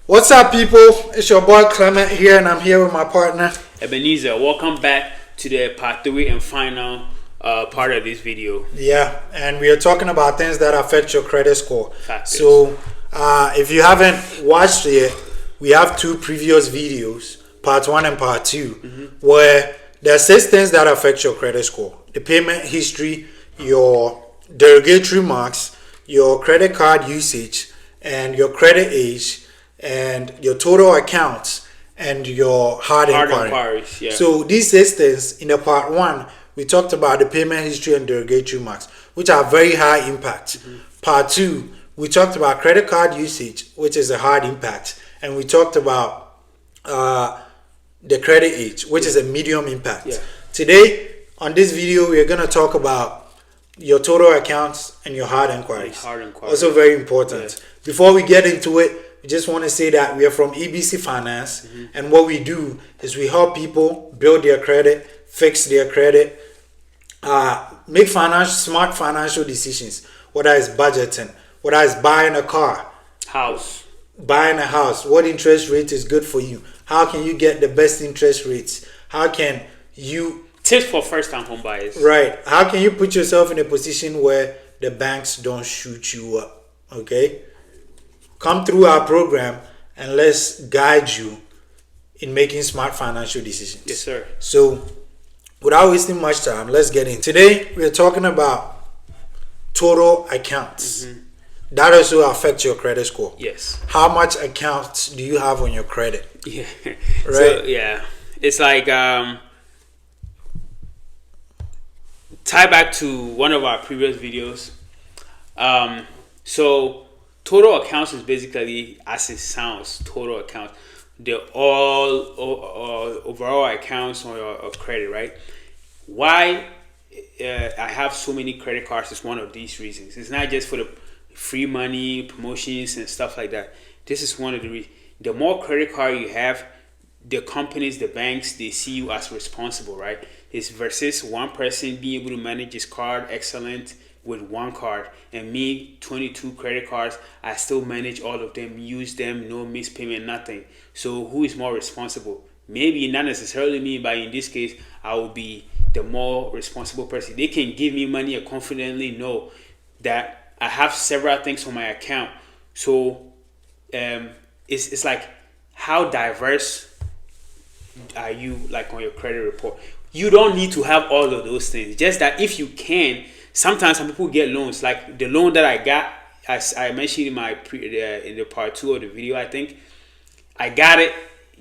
What's up, people? It's your boy Clement here, and I'm here with my partner Ebenezer. Welcome back to the part 3 and final part of this video. Yeah, and we are talking about things that affect your credit score. Factors. So, if you haven't watched it, we have two previous videos, part 1 and part 2, where there are 6 things that affect your credit score: the payment history, your derogatory marks, your credit card usage, and your credit age, and your total accounts, and your hard inquiries. Yeah. So these 6 things, in the part 1, we talked about the payment history and derogatory marks, which are very high impact. Part 2, we talked about credit card usage, which is a hard impact, and we talked about the credit age, which is a medium impact. Yeah. Today, on this video, we are going to talk about your total accounts and your hard inquiries. Also very important. Yeah. Before we get into it, we just want to say that we are from EBC Finance, and what we do is we help people build their credit, fix their credit, make smart financial decisions, whether it's budgeting, whether it's buying a car, buying a house, what interest rate is good for you, how can you get the best interest rates, how can you... Tips for first-time home buyers. Right. How can you put yourself in a position where the banks don't shoot you up, okay? Come through our program and let's guide you in making smart financial decisions. Yes, sir. So, without wasting much time, let's get in. Today, we're talking about total accounts. That also affects your credit score. Yes. How much accounts do you have on your credit? Yeah. Right? So, yeah. It's like, tie back to one of our previous videos. So total accounts is basically, as it sounds, total accounts. They're all overall accounts on your credit, right? Why I have so many credit cards is one of these reasons. It's not just for the free money, promotions, and stuff like that. This is one of the reasons. The more credit card you have, the companies, the banks, they see you as responsible, right? It's versus one person being able to manage his card excellent with one card, and me, 22 credit cards, I still manage all of them, use them, no missed payment, nothing. So who is more responsible? Maybe not necessarily me, but in this case, I will be the more responsible person. They can give me money and confidently know that I have several things on my account. So it's like, how diverse are you, like, on your credit report? You don't need to have all of those things. Just that if you can, sometimes some people get loans. Like the loan that I got, as I mentioned in my in the part 2 of the video, I think I got it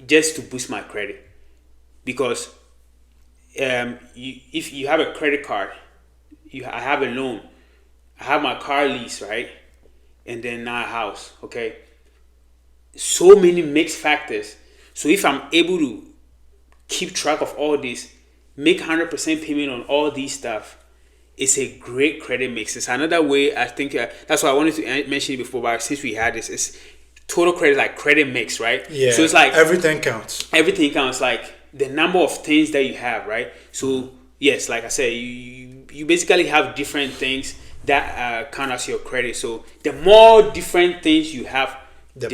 just to boost my credit, because if you have a credit card, I have a loan, I have my car lease, right, and then now a house. Okay, so many mixed factors. So if I'm able to keep track of all this, make 100% payment on all these stuff, it's a great credit mix. It's another way, I think, that's why I wanted to mention it before, but since we had this, it's total credit, like credit mix, right? Yeah. So it's like everything counts. Everything counts, like the number of things that you have, right? So yes, like I said, you basically have different things that count as your credit. So the more different things you have, the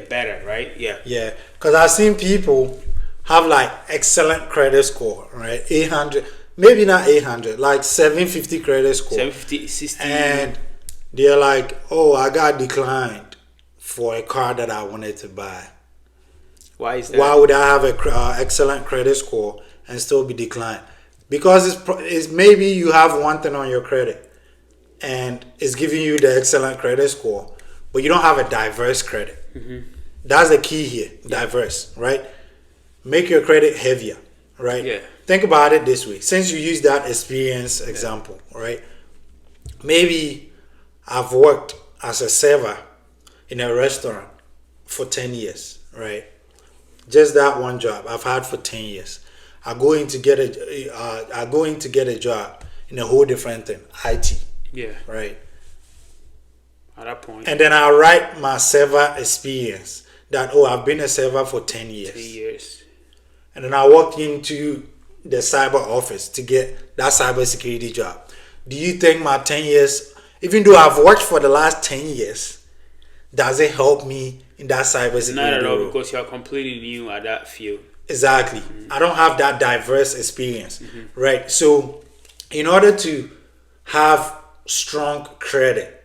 better, right? Yeah. Yeah, because I've seen people have like excellent credit score, right? 800, maybe not 800, like 750 credit score. 750, 60. And they're like, oh, I got declined for a car that I wanted to buy. Why is that? Why would I have a excellent credit score and still be declined? Because it's maybe you have one thing on your credit and it's giving you the excellent credit score, but you don't have a diverse credit. That's the key here, diverse, right? Make your credit heavier, right? Yeah. Think about it this way. Since you use that experience example, right? Maybe I've worked as a server in a restaurant for 10 years, right? Just that one job I've had for 10 years. I go in to get a job in a whole different thing, IT. Yeah. Right. At that point. And then I write my server experience that, oh, I've been a server for 10 years. 10 years. And then I walked into the cyber office to get that cyber security job. Do you think my 10 years, even though I've worked for the last 10 years, does it help me in that cybersecurity Not at all, role. because you're completely new at that field. Exactly. I don't have that diverse experience, right? So, in order to have strong credit,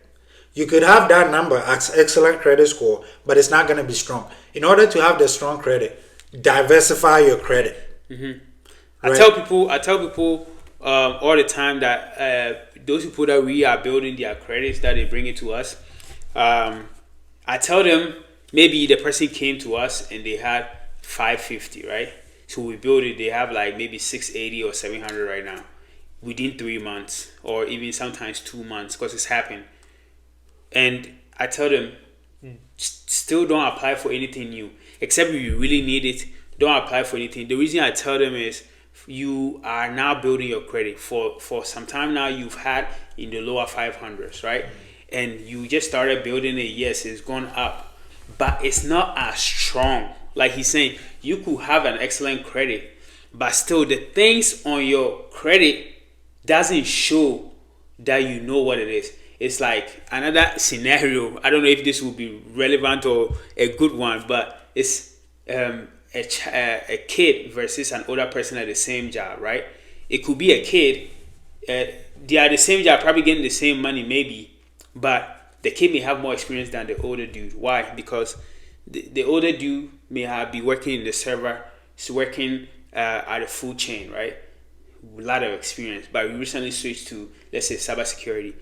you could have that number as excellent credit score, but it's not going to be strong. In order to have the strong credit, diversify your credit. Right? I tell people all the time that those people that we are building their credits, that they bring it to us. I tell them, maybe the person came to us and they had 550, right? So we build it. They have like maybe 680 or 700 right now, within 3 months or even sometimes 2 months, because it's happened. And I tell them, still don't apply for anything new, except if you really need it. Don't apply for anything. The reason I tell them is, you are now building your credit for some time now. You've had in the lower 500s, right? And you just started building it. Yes, it's gone up, but it's not as strong. Like he's saying, you could have an excellent credit, but still the things on your credit doesn't show that you know what it is. It's like another scenario. I don't know if this will be relevant or a good one, but it's a kid versus an older person at the same job, right? It could be a kid. They are the same job, probably getting the same money maybe, but the kid may have more experience than the older dude. Why? Because the older dude may be working in the server, he's working at the food chain, right? A lot of experience, but we recently switched to, let's say, cybersecurity.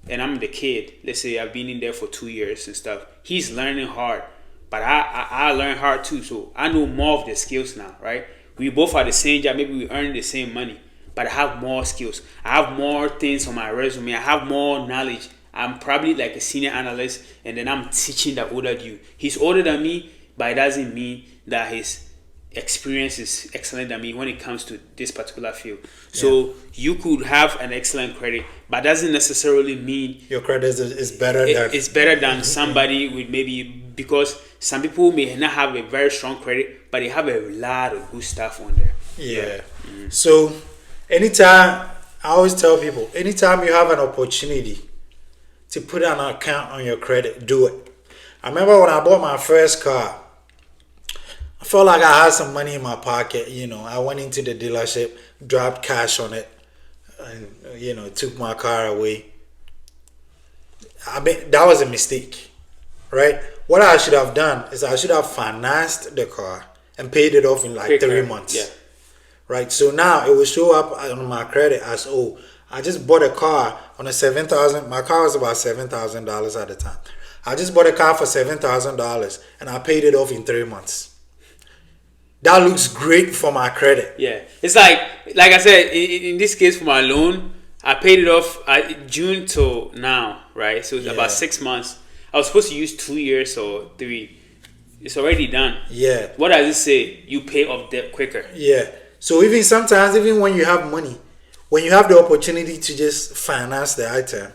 And I'm the kid. Let's say I've been in there for 2 years and stuff. He's learning hard, but I learn hard too. So I know more of the skills now, right? We both are the same job. Maybe we earn the same money, but I have more skills. I have more things on my resume. I have more knowledge. I'm probably like a senior analyst, and then I'm teaching the older dude. He's older than me, but it doesn't mean that his experience is excellent than me when it comes to this particular field. So you could have an excellent credit, but doesn't necessarily mean your credit is better than it's better than somebody with, maybe, because some people may not have a very strong credit, but they have a lot of good stuff on there. So anytime, I always tell people, anytime you have an opportunity to put an account on your credit, do it. I remember when I bought my first car, I felt like I had some money in my pocket. I went into the dealership, dropped cash on it, and took my car away. I mean, that was a mistake, right? What I should have done is I should have financed the car and paid it off in like 3 months, right? So now it will show up on my credit as, oh, I just bought a car on a $7,000. My car was about $7,000 at the time. I just bought a car for $7,000 and I paid it off in 3 months. That looks great for my credit. Yeah, it's like I said, in this case for my loan, I paid it off June till now, right? So it's about 6 months. I was supposed to use 2 years or 3. It's already done. Yeah. What does it say? You pay off debt quicker. Yeah. So sometimes when you have money, when you have the opportunity to just finance the item,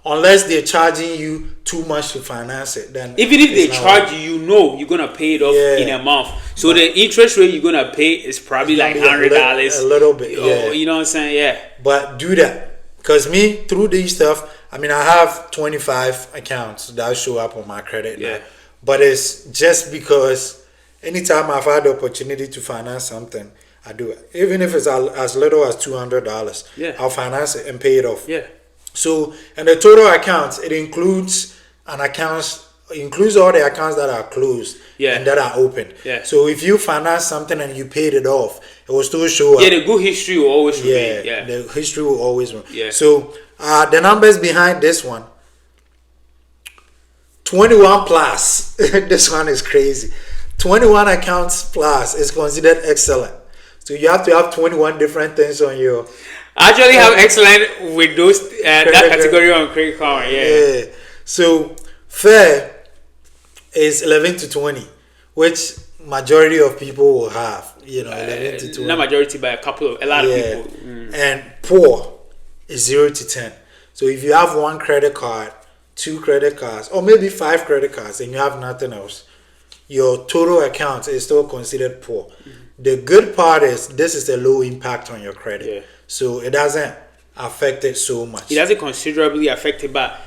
unless they're charging you too much to finance it, then even if they charge you, you're gonna pay it off in a month. So the interest rate you're gonna pay is probably like $100. A little bit, yeah. You know what I'm saying? Yeah. But do that, because me, through these stuff, I mean, I have 25 accounts that show up on my credit now. But it's just because anytime I've had the opportunity to finance something, I do it. Even if it's as little as $200, I'll finance it and pay it off. Yeah. So, and the total accounts, it includes all the accounts that are closed and that are open. Yeah. So if you finance something and you paid it off, it will still show up. Yeah, the good history will always remain. Yeah, the history will always remain. Yeah. So the numbers behind this one, 21 plus. This one is crazy. 21 accounts plus is considered excellent. So you have to have 21 different things on your. I actually have excellent with those that category on Credit Karma. Yeah. So fair is 11 to 20, which majority of people will have. 11 to 20. Not majority, but a lot of people. And poor is 0 to 10. So if you have 1 credit card, 2 credit cards, or maybe 5 credit cards, and you have nothing else, your total account is still considered poor. The good part is this is a low impact on your credit. So it doesn't affect it so much. It doesn't considerably affect it, but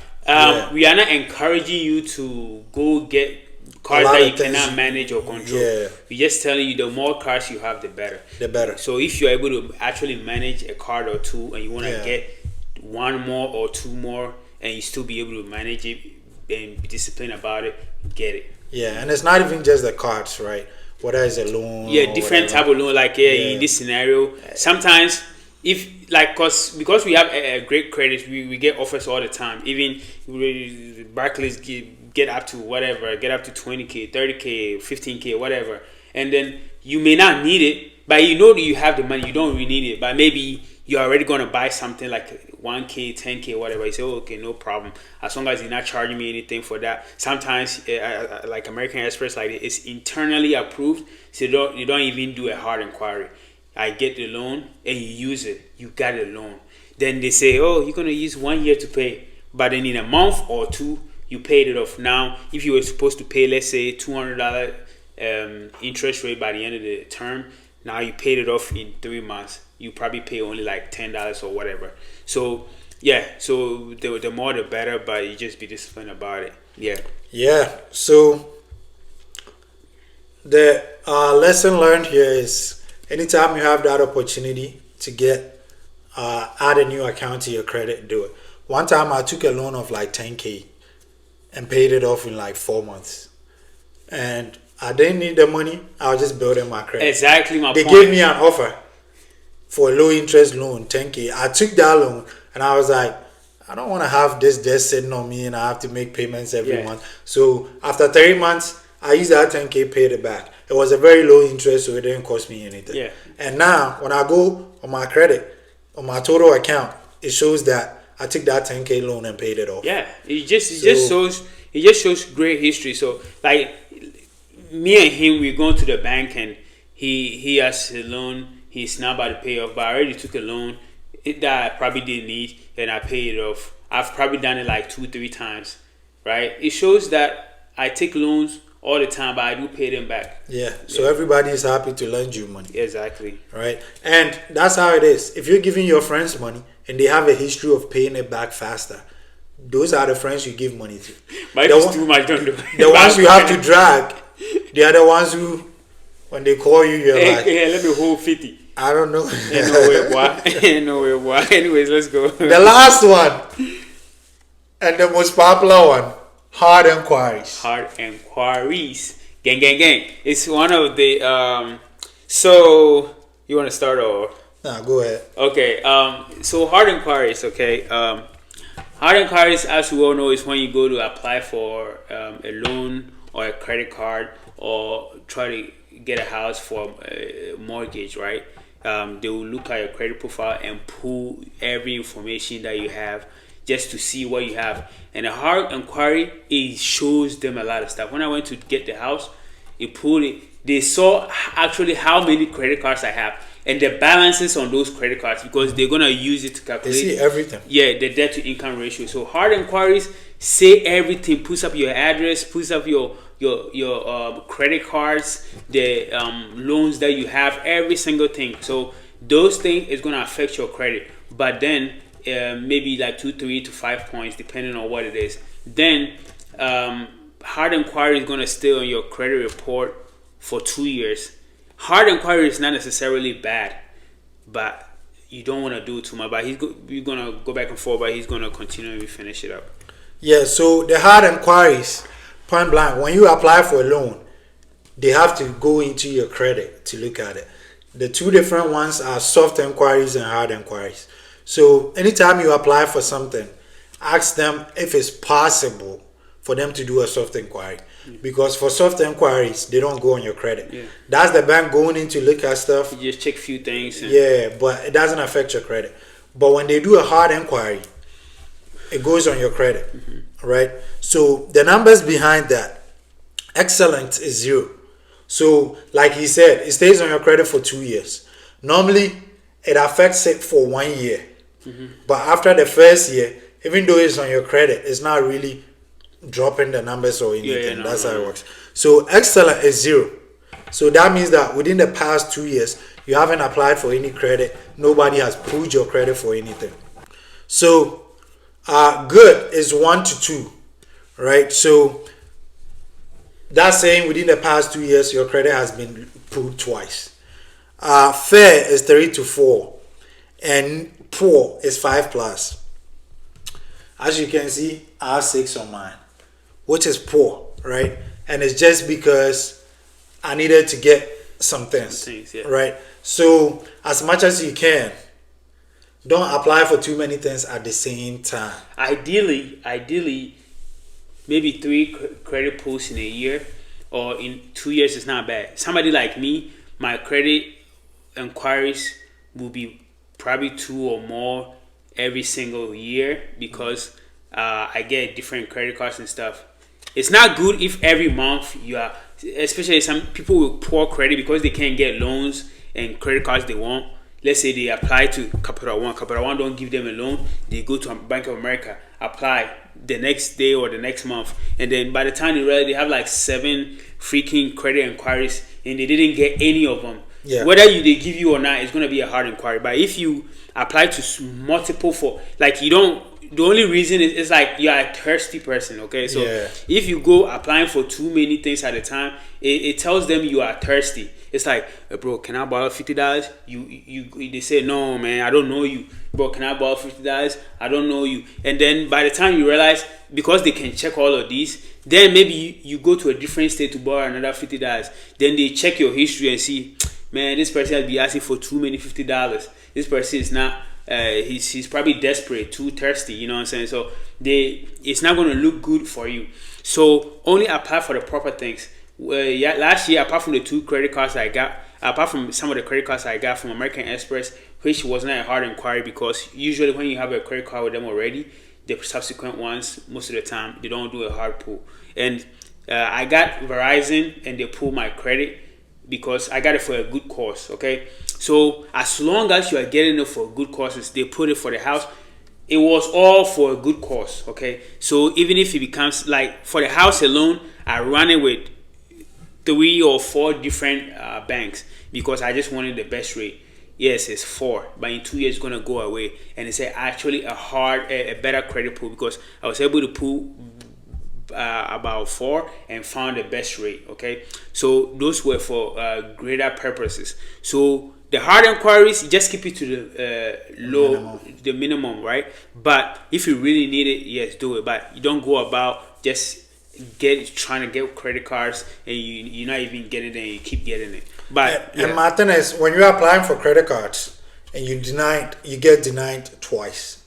we are not encouraging you to go get cars that you cannot manage or control. Yeah. We're just telling you the more cars you have, the better. The better. So if you're able to actually manage a car or two, and you want to get one more or two more, and you still be able to manage it and be disciplined about it, get it. Yeah, and it's not even just the cards, right? Whether it's a loan. Yeah, different type of loan. Like in this scenario, sometimes if like because we have a great credit, we get offers all the time. Even Barclays get up to whatever, get up to 20K, 30K, 15K, whatever, and then you may not need it, but you know that you have the money, you don't really need it, but maybe you're already going to buy something like 1K, 10K, whatever. You say, oh, okay, no problem. As long as you're not charging me anything for that. Sometimes, like American Express, like it's internally approved, so you don't even do a hard inquiry. I get the loan and you use it. You got the loan. Then they say, oh, you're going to use 1 year to pay. But then in a month or two, you paid it off. Now, if you were supposed to pay, let's say, $200 interest rate by the end of the term, now you paid it off in 3 months. You probably pay only like $10 or whatever. So yeah, so the more the better, but you just be disciplined about it. Yeah. So the lesson learned here is anytime you have that opportunity to get add a new account to your credit, do it. One time I took a loan of like 10K and paid it off in like 4 months, and I didn't need the money. I was just building my credit. Exactly my point. They gave me an offer for a low interest loan, 10K. I took that loan and I was like, I don't want to have this debt sitting on me and I have to make payments every month. So after 3 months, I used that 10K, paid it back. It was a very low interest, so it didn't cost me anything. Yeah. And now when I go on my credit, on my total account, it shows that I took that 10K loan and paid it off. Yeah, it just shows great history. So like me and him, we're going to the bank and he has a loan. He's not about to pay off, but I already took a loan that I probably didn't need, and I paid it off. I've probably done it like 2-3 times, right? It shows that I take loans all the time, but I do pay them back. Yeah, so everybody is happy to lend you money. Exactly. Right? And that's how it is. If you're giving your friends money and they have a history of paying it back faster, those are the friends you give money to. But if it's too much, don't do it. The ones you have to drag, they are the ones who, when they call you, you're like, hey, let me hold 50. I don't know. No way, boy. Anyways, let's go. The last one and the most popular one, hard inquiries. Hard inquiries. Gang, gang, gang. It's one of the so you want to start or? Nah, go ahead. Okay. So hard inquiries. Okay. Hard inquiries, as we all know, is when you go to apply for a loan or a credit card or try to get a house for a mortgage, right? They will look at your credit profile and pull every information that you have just to see what you have. And a hard inquiry, it shows them a lot of stuff. When I went to get the house, it pulled it. They saw actually how many credit cards I have and the balances on those credit cards, because they're gonna use it to calculate. They see everything. Yeah, the debt to income ratio. So hard inquiries say everything. Puts up your address, puts up your credit cards, the loans that you have, every single thing. So those things is gonna affect your credit, but then maybe like 2, 3 to 5 points depending on what it is. Then hard inquiry is gonna stay on your credit report for 2 years. Hard inquiry is not necessarily bad, but you don't want to do too much. But we're gonna go back and forth, but he's gonna continue and finish it up. Yeah. So the hard inquiries, point blank, when you apply for a loan, they have to go into your credit to look at it. The two different ones are soft inquiries and hard inquiries. So anytime you apply for something, ask them if it's possible for them to do a soft inquiry. Because for soft inquiries, they don't go on your credit. Yeah. That's the bank going in to look at stuff. You just check a few things. Yeah, but it doesn't affect your credit. But when they do a hard inquiry, it goes on your credit, right? So the numbers behind that, excellent is 0. So like he said, it stays on your credit for 2 years. Normally, it affects it for 1 year. But after the first year, even though it's on your credit, it's not really dropping the numbers or anything. That's how it works. So excellent is 0. So that means that within the past 2 years, you haven't applied for any credit. Nobody has pulled your credit for anything. So good is 1 to 2, right? So That's saying within the past 2 years, your credit has been pulled twice. Fair is 3 to 4, and poor is 5 plus. As you can see, I have 6 on mine, which is poor, right? And it's just because I needed to get some things, yeah. right? So as much as you can, don't apply for too many things at the same time. Ideally, maybe 3 credit pulls in a year, or in 2 years is not bad. Somebody like me, my credit inquiries will be probably 2 or more every single year, because I get different credit cards and stuff. It's not good if every month you are, especially some people with poor credit, because they can't get loans and credit cards they want. Let's say they apply to Capital One don't give them a loan. They go to Bank of America, apply the next day or the next month, and then by the time they realize, they have like 7 freaking credit inquiries and they didn't get any of them. Yeah. Whether they give you or not, it's going to be a hard inquiry. But if you apply to multiple, for like, you don't, the only reason is like you're a thirsty person, okay? So if you go applying for too many things at a time, it tells them you are thirsty. It's like, hey, bro, can I borrow $50? They say, no, man, I don't know you. Bro, can I borrow $50? I don't know you. And then by the time you realize, because they can check all of these, then maybe you go to a different state to borrow another $50. Then they check your history and see, man, this person has been asking for too many $50. This person is not, he's probably desperate, too thirsty, you know what I'm saying? So it's not going to look good for you. So only apply for the proper things. Last year, apart from the 2 credit cards I got, apart from some of the credit cards I got from American Express, which was not a hard inquiry, because usually when you have a credit card with them already, the subsequent ones, most of the time, they don't do a hard pull. And I got Verizon, and they pulled my credit because I got it for a good cause, okay? So as long as you are getting it for good causes, they put it for the house. It was all for a good cause, okay? So even if it becomes, like, for the house alone, I ran it with 3 or 4 different banks, because I just wanted the best rate. Yes, it's 4, but in 2 years it's gonna go away, and it's actually a better credit pool, because I was able to pull about 4 and found the best rate. Okay, so those were for greater purposes. So the hard inquiries, just keep it to the minimum, right? But if you really need it, yes, do it. But you don't go about just trying to get credit cards and you're not even getting it and you keep getting it. But and my thing is, when you're applying for credit cards and you get denied twice.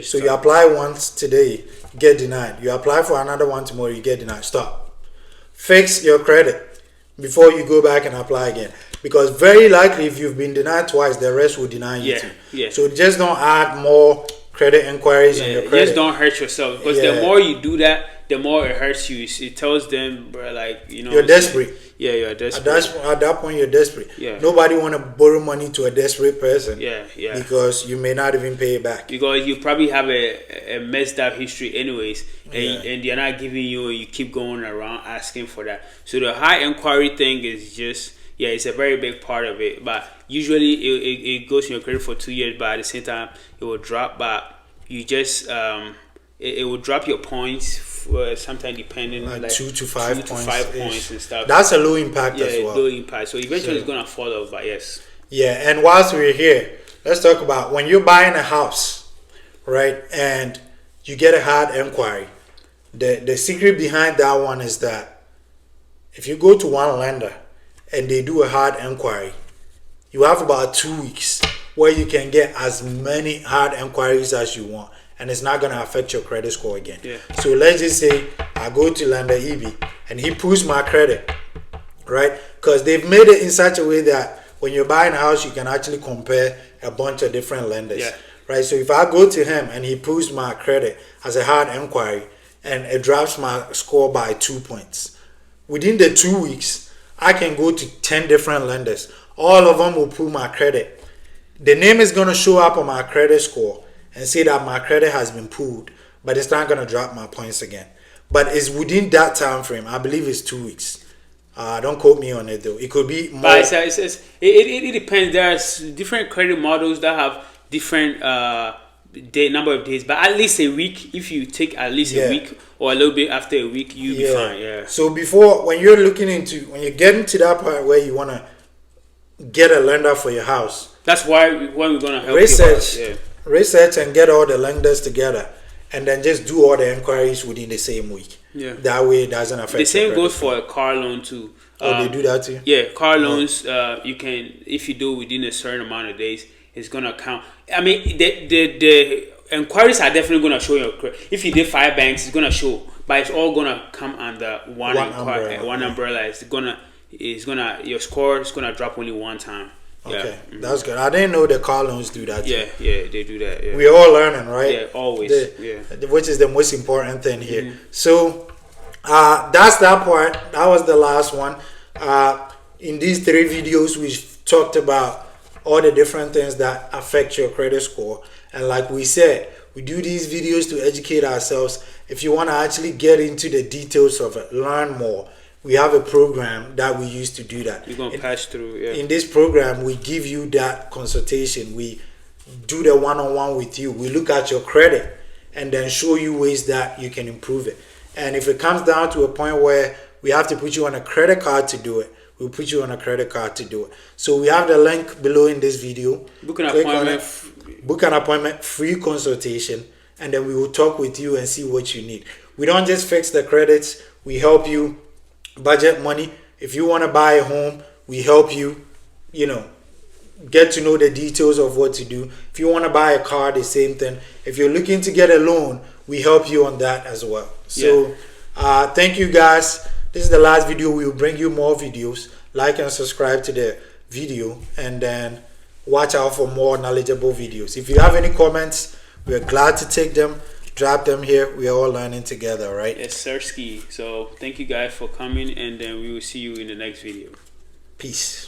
So you apply once today, you get denied. You apply for another one tomorrow, you get denied. Stop. Fix your credit before you go back and apply again. Because very likely, if you've been denied twice, the rest will deny you too. Yeah. So just don't add more credit inquiries on your credit. Just don't hurt yourself, because the more you do that, the more it hurts you. It tells them, bro, like, you know, you're desperate. Yeah, you're desperate. At that point, you're desperate. Yeah. Nobody want to borrow money to a desperate person. Yeah. Because you may not even pay it back. Because you probably have a messed up history anyways, and they're not giving you, and you keep going around asking for that. So the high inquiry thing is just, it's a very big part of it. But usually it goes in your credit for 2 years, but at the same time it will drop. But you just it will drop your points for sometimes depending like 2 to 5 points and stuff. That's a low impact as well. Low impact. So eventually it's gonna fall off. But yes. Yeah, and whilst we're here, let's talk about when you're buying a house, right? And you get a hard inquiry. The secret behind that one is that if you go to one lender and they do a hard inquiry, you have about 2 weeks where you can get as many hard inquiries as you want, and it's not going to affect your credit score again. So let's just say I go to lender EB and he pulls my credit, right? Because they've made it in such a way that when you're buying a house, you can actually compare a bunch of different lenders, right? So if I go to him and he pulls my credit as a hard inquiry and it drops my score by 2 points, within the 2 weeks, I can go to 10 different lenders. All of them will pull my credit. The name is going to show up on my credit score and say that my credit has been pulled, but it's not going to drop my points again. But it's within that time frame. I believe it's 2 weeks. Don't quote me on it though. It could be more. But it depends. There's different credit models that have different number of days, but at least a week. If you take at least a week or a little bit after a week, you'll be fine. Yeah. So when you're getting to that part where you want to get a lender for your house, that's why we're gonna help research and get all the lenders together, and then just do all the inquiries within the same week. Yeah. That way it doesn't affect. The same goes for a car loan too. They do that too. Yeah, car loans. You can, if you do within a certain amount of days, it's gonna count. I mean, the inquiries are definitely gonna show your credit. If you did 5 banks, it's gonna show, but it's all gonna come under one umbrella. It's gonna your score is gonna drop only one time. Okay, that's good. I didn't know the car loans do that. Yeah, they do that. Yeah. We're all learning, right? Yeah, always. Which is the most important thing here. So that's that part. That was the last one. In these 3 videos, we've talked about all the different things that affect your credit score. And like we said, we do these videos to educate ourselves. If you want to actually get into the details of it, learn more, we have a program that we use to do that. You're going to pass through, yeah. In this program, we give you that consultation. We do the one-on-one with you. We look at your credit and then show you ways that you can improve it. And if it comes down to a point where we have to put you on a credit card to do it, we'll put you on a credit card to do it. So we have the link below in this video. Book an appointment. Book an appointment, free consultation, and then we will talk with you and see what you need. We don't just fix the credits. We help you budget money. If you want to buy a home, we help you, get to know the details of what to do. If you want to buy a car, the same thing. If you're looking to get a loan, we help you on that as well. So thank you guys. This is the last video. We will bring you more videos. Like and subscribe to the video, and then watch out for more knowledgeable videos. If you have any comments, we're glad to take them. Drop them here. We are all learning together, right? Yes, sir, Ski. So thank you guys for coming, and then we will see you in the next video. Peace.